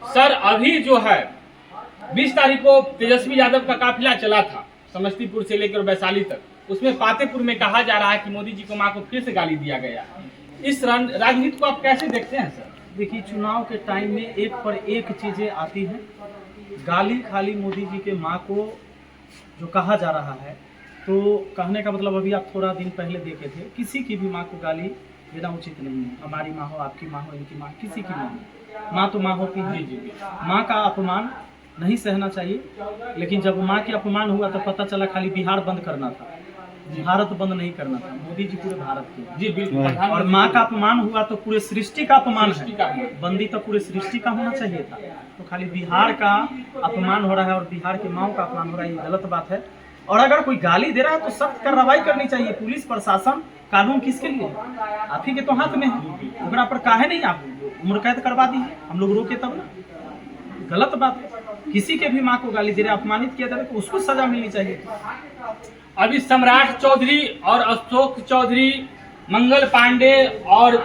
Sir अभी जो है 20 तारीख को तेजस्वी यादव का काफिला चला था समस्तीपुर से लेकर वैशाली तक, उसमें पातेपुर में कहा जा रहा है कि मोदी जी को मां को फिर से गाली दिया गया। इस राजनीति को आप कैसे देखते हैं सर? देखिए, चुनाव के टाइम में एक पर एक चीजें आती हैं। गाली खाली मोदी जी के माँ को जो कहा जा रहा है, तो कहने का मतलब अभी आप थोड़ा दिन पहले देखे थे, किसी की भी माँ को गाली देना उचित नहीं है। हमारी माँ हो, आपकी माँ हो, इनकी माँ, किसी की माँ हो, माँ तो माँ होती है। माँ का अपमान नहीं सहना चाहिए। लेकिन जब माँ के अपमान हुआ तो पता चला खाली बिहार बंद करना था, भारत बंद नहीं करना था। मोदी जी पूरे भारत के जी बिल्कुल। और माँ का अपमान हुआ तो पूरे सृष्टि का अपमान है। बंदी तो पूरे सृष्टि का होना चाहिए था, तो खाली बिहार का अपमान हो रहा है और बिहार की माँ का अपमान हो रहा है, ये गलत बात है। और अगर कोई गाली दे रहा है तो सख्त कार्रवाई करनी चाहिए। पुलिस प्रशासन कानून किसके लिए? आप ही के तो हाथ में है। ओकरा पर काहे नहीं आप उम्र कैद करवा दी है? हम लोग रोके तब ना। गलत बात है। किसी के भी माँ को गाली दे रहे, अपमानित किया जा रहा है तो उसको सजा मिलनी चाहिए। अभी सम्राट चौधरी और अशोक चौधरी, मंगल पांडे और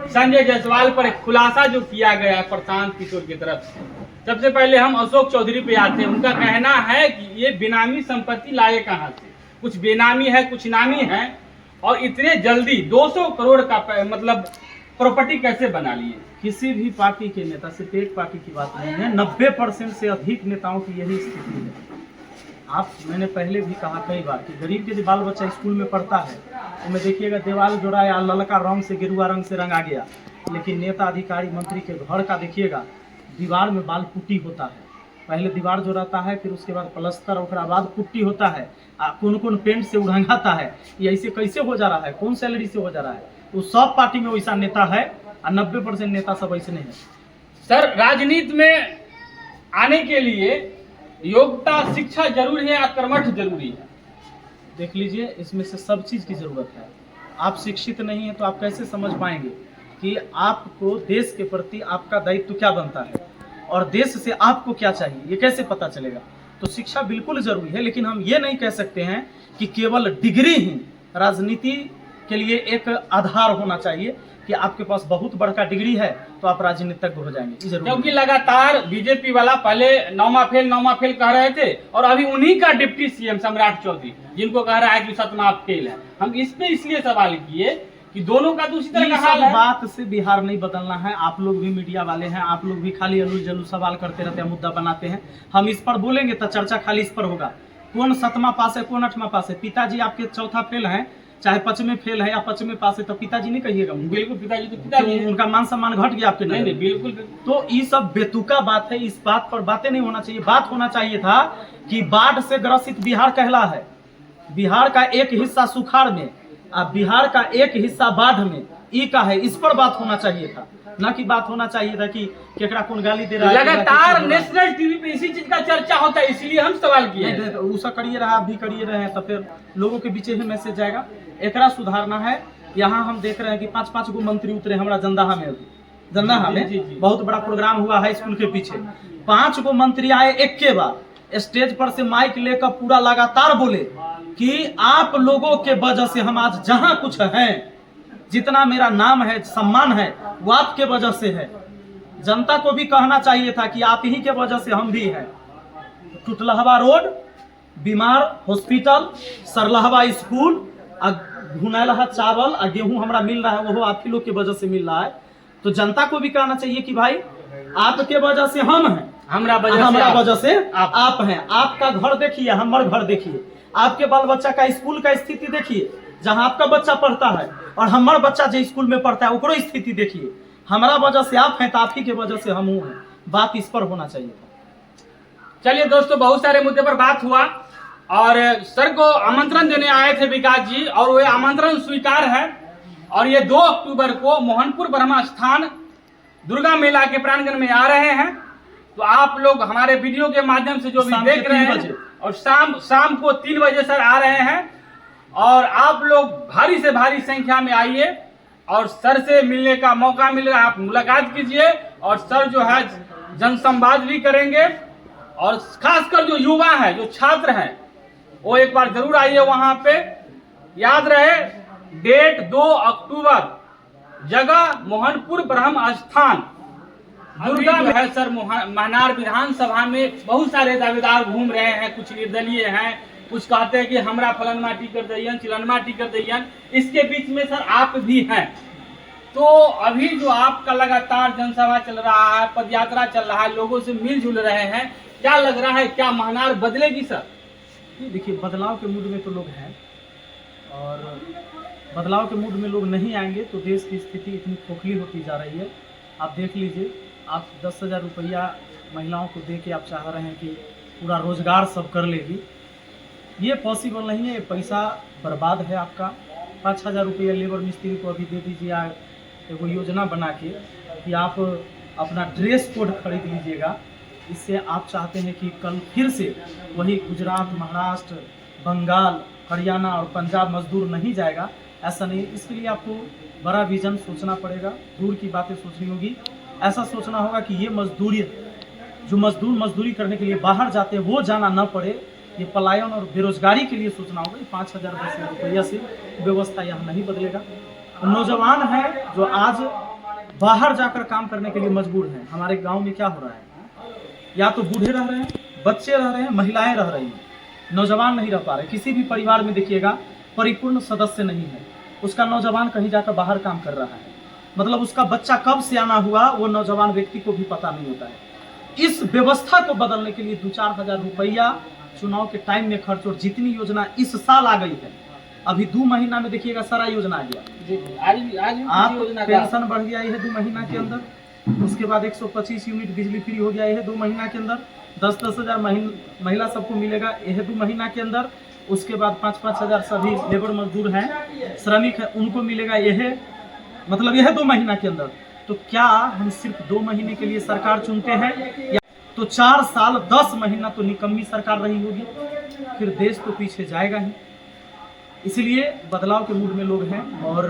संजय जायसवाल पर एक खुलासा जो किया गया है प्रशांत किशोर की तरफ से। सबसे पहले हम अशोक चौधरी पे आते हैं। उनका कहना है कि ये बेनामी संपत्ति लाए कहाँ से, कुछ बेनामी है कुछ नामी है, और इतने जल्दी 200 करोड़ का मतलब प्रॉपर्टी कैसे बना लिए? किसी भी पार्टी के नेता, सिर्फ एक पार्टी की बात नहीं है, 90% से अधिक नेताओं की यही स्थिति है। मैंने पहले भी कहा कई बार कि गरीब के जो बाल बच्चा स्कूल में पढ़ता है, तो मैं देखिएगा दीवार जोड़ा या ललका रंग से गेरुआ रंग से रंगा गया, लेकिन नेता अधिकारी मंत्री के घर का देखिएगा दीवार में बाल पुट्टी होता है। पहले दीवार जो रहता है, फिर उसके बाद प्लस्तर, उसके बाद पुट्टी होता है, कौन कौन पेंट से उड़ंगाता है। ये ऐसे कैसे हो जा रहा है? कौन सैलरी से हो जा रहा है? तो सब पार्टी में वैसा नेता है और 90% नेता सब ऐसे नहीं है। सर राजनीति में आने के लिए योग्यता शिक्षा जरूरी है या कर्मठ जरूरी है? देख लीजिए, इसमें से सब चीज़ की ज़रूरत है। आप शिक्षित नहीं है तो आप कैसे समझ पाएंगे कि आपको देश के प्रति आपका दायित्व क्या बनता है और देश से आपको क्या चाहिए, ये कैसे पता चलेगा? तो शिक्षा बिल्कुल ज़रूरी है, लेकिन हम ये नहीं कह सकते हैं कि केवल डिग्री ही राजनीति के लिए एक आधार होना चाहिए कि आपके पास बहुत बड़का डिग्री है तो आप राजनीतिज्ञ हो जाएंगे। क्योंकि लगातार बीजेपी वाला पहले नौमा फेल कह रहे थे, और अभी उन्हीं का डिप्टी सीएम सम्राट चौधरी जिनको कह रहा है कि सतमा फेल है। हम इस पे इसलिए सवाल किए कि दोनों का दूसरी तरह का हाल है। बात से बिहार नहीं बदलना है। आप लोग भी मीडिया वाले हैं, आप लोग भी खाली अलू जलू सवाल करते रहते हैं, मुद्दा बनाते हैं। हम इस पर बोलेंगे तो चर्चा खाली इस पर होगा। कौन 7वां पास है, कौन 8वां पास है? पिताजी आपके 4था फेल है, चाहे 5वें फेल है या 5वें पास है, तो पिताजी नहीं कहिएगा। बिल्कुल पिताजी तो पिताजी, उनका मान सम्मान घट गया आपके? नहीं बिल्कुल। तो ये सब बेतुका बात है। इस बात पर बातें नहीं होना चाहिए। बात होना चाहिए था कि बाढ़ से ग्रसित बिहार कहला है, बिहार का एक हिस्सा सुखाड़ में और बिहार का एक हिस्सा बाढ़ में, ई का है। इस पर बात होना चाहिए था, न कि बात होना चाहिए था कि केकरा कौन गाली दे रहा है। लगातार नेशनल टीवी पे इसी चीज का चर्चा होता है, इसलिए हम सवाल किए। उसा करिए रहा, आप भी करिए रहे हैं, तो फिर लोगों के बीच में मैसेज जाएगा। एकरा सुधारना है। यहाँ हम देख रहे हैं कि 5-5 गो मंत्री उतरे हमारा जंदाहा में। जंदाहा में बहुत बड़ा प्रोग्राम हुआ है स्कूल के पीछे। 5 गो मंत्री आए एक के बाद, स्टेज पर से माइक लेकर पूरा लगातार बोले कि आप लोगों के वजह से हम आज जहां कुछ हैं, जितना मेरा नाम है, सम्मान है, वो आपके वजह से है। जनता को भी कहना चाहिए था कि आप ही के वजह से हम भी हैं। टुटलहवा रोड, बीमार हॉस्पिटल, सरलहवा स्कूल, भुनलहा चावल और गेहूं हमरा मिल रहा है, वो आप ही लोग के वजह से मिल रहा है। तो जनता को भी कहना चाहिए कि भाई आपके वजह से हम हैं, हमारा वजह से आप हैं। आपका घर देखिए, हमारा घर देखिए, आपके बाल बच्चा का स्कूल का स्थिति देखिए जहां आपका बच्चा पढ़ता है, और हमारा बच्चा जो स्कूल में पढ़ता है ओकरो स्थिति देखिए। हमारा वजह से आप हैं तो आप ही के वजह से हम हैं। बात इस पर होना चाहिए था। चलिए दोस्तों, बहुत सारे मुद्दे पर बात हुआ और सर को आमंत्रण देने आए थे विकास जी, और वह आमंत्रण स्वीकार है। और ये 2 अक्टूबर को मोहनपुर ब्रह्मा स्थान दुर्गा मेला के प्रांगण में आ रहे हैं। तो आप लोग हमारे वीडियो के माध्यम से जो भी देख रहे हैं, और शाम को 3 बजे सर आ रहे हैं, और आप लोग भारी से भारी संख्या में आइए और सर से मिलने का मौका मिल रहा है। आप मुलाकात कीजिए और सर जो है जनसंवाद भी करेंगे। और खासकर जो युवा है, जो छात्र हैं, वो एक बार जरूर आइए वहां पे। याद रहे डेट 2 अक्टूबर, जगह मोहनपुर ब्रह्म स्थान दुर्गा है सर, महनार विधानसभा में बहुत सारे दावेदार घूम रहे हैं, कुछ निर्दलीय हैं, कुछ कहते हैं कि हमरा फलनमा टिकट दैयन, चिलनमा टिकट दैयन। इसके बीच में सर आप भी हैं, तो अभी जो आपका लगातार जनसभा चल रहा है, पदयात्रा चल रहा है, लोगों से मिलजुल रहे हैं, क्या लग रहा है, क्या महनार बदलेगी सर? देखिए, बदलाव के मूड में तो लोग हैं, और बदलाव के मूड में लोग नहीं आएंगे तो देश की स्थिति इतनी खोखली होती जा रही है। आप देख लीजिए, आप 10,000 रुपया महिलाओं को दे के आप चाह रहे हैं कि पूरा रोजगार सब कर लेगी। ये पॉसिबल नहीं है, ये पैसा बर्बाद है आपका। 5,000 रुपया लेबर मिस्त्री को अभी दे दीजिए, एगो योजना बना के कि आप अपना ड्रेस कोड खरीद लीजिएगा। इससे आप चाहते हैं कि कल फिर से वही गुजरात, महाराष्ट्र, बंगाल, हरियाणा और पंजाब मजदूर नहीं जाएगा, ऐसा नहीं। इसके लिए आपको बड़ा विजन सोचना पड़ेगा, दूर की बातें सोचनी होगी। ऐसा सोचना होगा कि ये मजदूरी, जो मजदूर मजदूरी करने के लिए बाहर जाते हैं वो जाना न पड़े। ये पलायन और बेरोजगारी के लिए सोचना होगा। 5,000 रुपया से व्यवस्था यहाँ नहीं बदलेगा। नौजवान है जो आज बाहर जाकर काम करने के लिए मजबूर हैं। हमारे गांव में क्या हो रहा है, या तो बूढ़े रह रहे हैं, बच्चे रह रहे हैं, महिलाएं रह रही हैं, नौजवान नहीं रह पा रहे। किसी भी परिवार में देखिएगा परिपूर्ण सदस्य नहीं है, उसका नौजवान कहीं जाकर बाहर काम कर रहा है, मतलब उसका बच्चा कब से आना हुआ वो नौजवान व्यक्ति को भी पता नहीं होता है। इस व्यवस्था को बदलने के लिए 2-4 हज़ार रुपया चुनाव के टाइम में खर्च, और जितनी योजना इस साल आ गई है, अभी 2 महीना में देखिएगा सारा योजना आ गया। आप पेंशन बढ़ गया है 2 महीना के अंदर, उसके बाद 125 यूनिट बिजली फ्री हो गया है 2 महीना के अंदर, 10-10 हज़ार महिला सबको मिलेगा यह 2 महीना के अंदर। उसके बाद 5-5 हज़ार सभी लेबर मजदूर हैं, श्रमिक है, उनको मिलेगा यह, मतलब यह 2 महीना के अंदर। तो क्या हम सिर्फ 2 महीने के लिए सरकार चुनते हैं, या तो 4 साल 10 महीना तो निकम्मी सरकार रही होगी, फिर देश तो पीछे जाएगा ही। इसलिए बदलाव के मूड में लोग हैं, और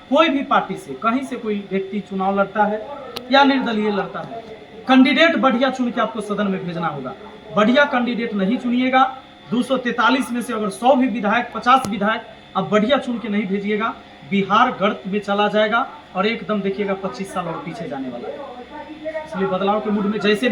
कोई भी पार्टी से कहीं से कोई व्यक्ति चुनाव लड़ता है या निर्दलीय लड़ता है, कैंडिडेट बढ़िया चुन के आपको सदन में भेजना होगा। बढ़िया कैंडिडेट नहीं चुनिएगा, 243 में से अगर 100 भी विधायक, 50 विधायक आप बढ़िया चुन के नहीं भेजिएगा, बिहार गर्त में चला जाएगा और एकदम देखिएगा 25 साल और पीछे जाने वाला है। इसलिए बदलाव के मूड में जैसे